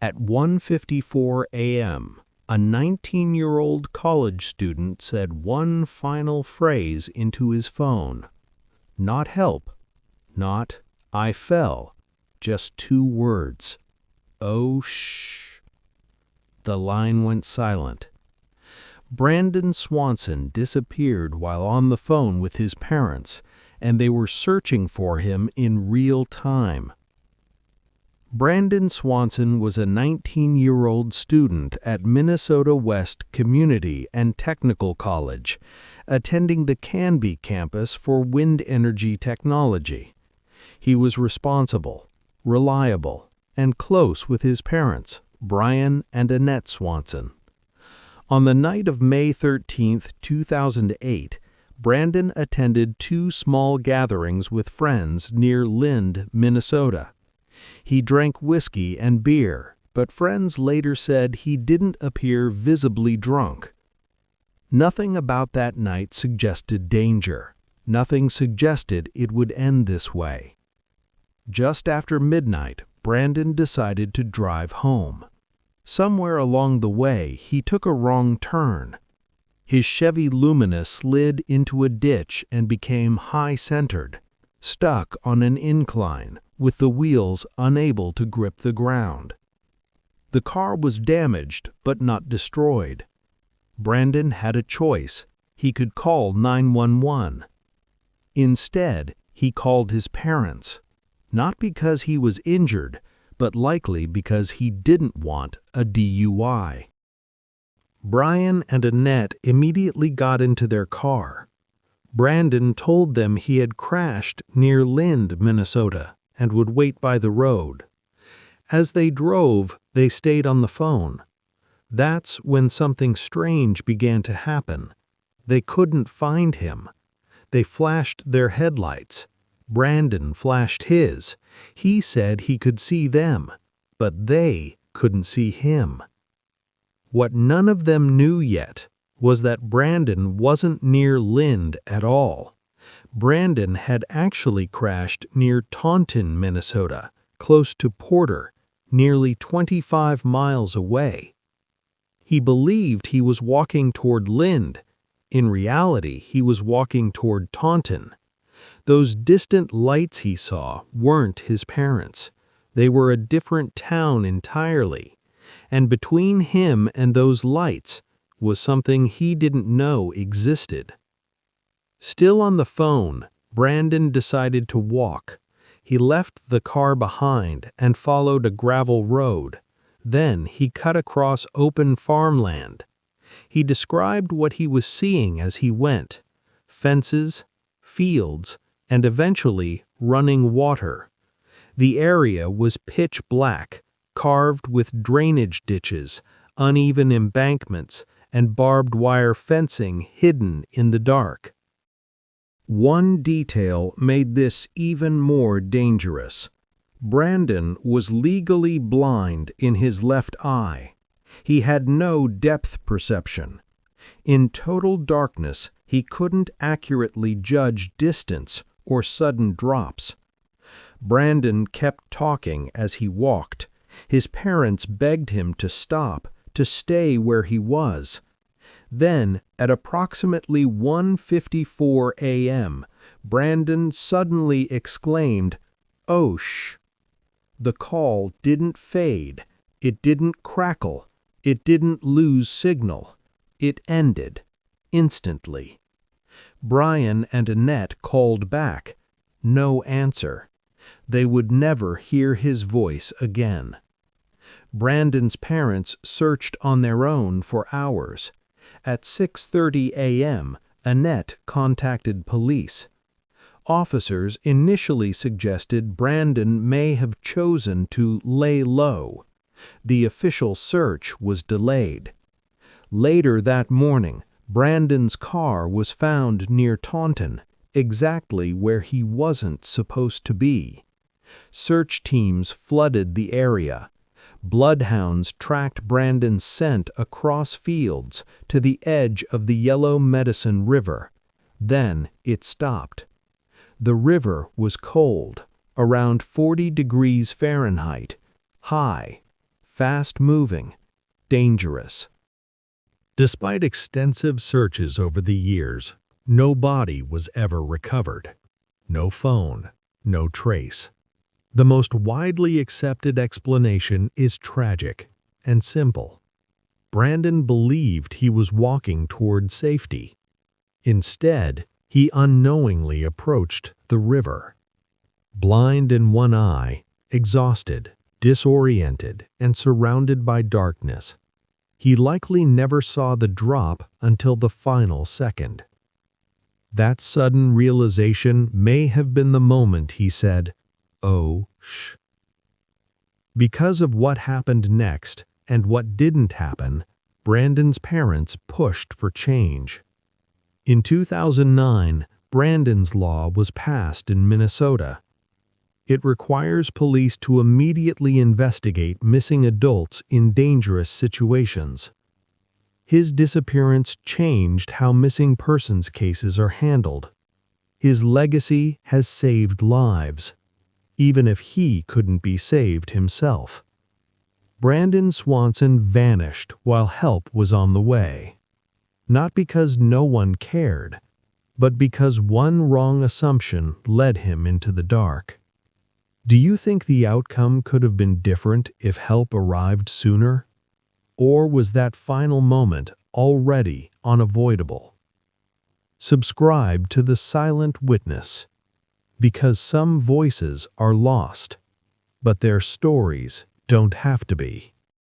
At 1:54 a.m., a 19-year-old college student said one final phrase into his phone. Not help, not I fell, just two words. Oh, shh. The line went silent. Brandon Swanson disappeared while on the phone with his parents, and they were searching for him in real time. Brandon Swanson was a 19-year-old student at Minnesota West Community and Technical College, attending the Canby campus for wind energy technology. He was responsible, reliable, and close with his parents, Brian and Annette Swanson. On the night of May 13, 2008, Brandon attended two small gatherings with friends near Lind, Minnesota. He drank whiskey and beer, but friends later said he didn't appear visibly drunk. Nothing about that night suggested danger. Nothing suggested it would end this way. Just after midnight, Brandon decided to drive home. Somewhere along the way, he took a wrong turn. His Chevy Lumina slid into a ditch and became high-centered, stuck on an incline, with the wheels unable to grip the ground. The car was damaged but not destroyed. Brandon had a choice. He could call 911. Instead, he called his parents, not because he was injured, but likely because he didn't want a DUI. Brian and Annette immediately got into their car. Brandon told them he had crashed near Lind, Minnesota, and would wait by the road. As they drove, they stayed on the phone. That's when something strange began to happen. They couldn't find him. They flashed their headlights. Brandon flashed his. He said he could see them, but they couldn't see him. What none of them knew yet was that Brandon wasn't near Lind at all. Brandon had actually crashed near Taunton, Minnesota, close to Porter, nearly 25 miles away. He believed he was walking toward Lind. In reality, he was walking toward Taunton. Those distant lights he saw weren't his parents. They were a different town entirely. And between him and those lights was something he didn't know existed. Still on the phone, Brandon decided to walk. He left the car behind and followed a gravel road. Then he cut across open farmland. He described what he was seeing as he went: fences, fields, and eventually running water. The area was pitch black, carved with drainage ditches, uneven embankments, and barbed wire fencing hidden in the dark. One detail made this even more dangerous. Brandon was legally blind in his left eye. He had no depth perception. In total darkness, he couldn't accurately judge distance or sudden drops. Brandon kept talking as he walked. His parents begged him to stop, to stay where he was. Then, at approximately 1:54 a.m., Brandon suddenly exclaimed, "Oh, shh!" The call didn't fade. It didn't crackle. It didn't lose signal. It ended, instantly. Brian and Annette called back. No answer. They would never hear his voice again. Brandon's parents searched on their own for hours. At 6:30 a.m., Annette contacted police. Officers initially suggested Brandon may have chosen to lay low. The official search was delayed. Later that morning, Brandon's car was found near Taunton, exactly where he wasn't supposed to be. Search teams flooded the area. Bloodhounds tracked Brandon's scent across fields to the edge of the Yellow Medicine River. Then it stopped. The river was cold, around 40 degrees Fahrenheit, high, fast-moving, dangerous. Despite extensive searches over the years, no body was ever recovered. No phone, no trace. The most widely accepted explanation is tragic and simple. Brandon believed he was walking toward safety. Instead, he unknowingly approached the river. Blind in one eye, exhausted, disoriented, and surrounded by darkness, he likely never saw the drop until the final second. That sudden realization may have been the moment he said, "Oh, shh." Because of what happened next and what didn't happen, Brandon's parents pushed for change. In 2009, Brandon's Law was passed in Minnesota. It requires police to immediately investigate missing adults in dangerous situations. His disappearance changed how missing persons cases are handled. His legacy has saved lives, even if he couldn't be saved himself. Brandon Swanson vanished while help was on the way. Not because no one cared, but because one wrong assumption led him into the dark. Do you think the outcome could have been different if help arrived sooner? Or was that final moment already unavoidable? Subscribe to The Silent Witness, because some voices are lost, but their stories don't have to be.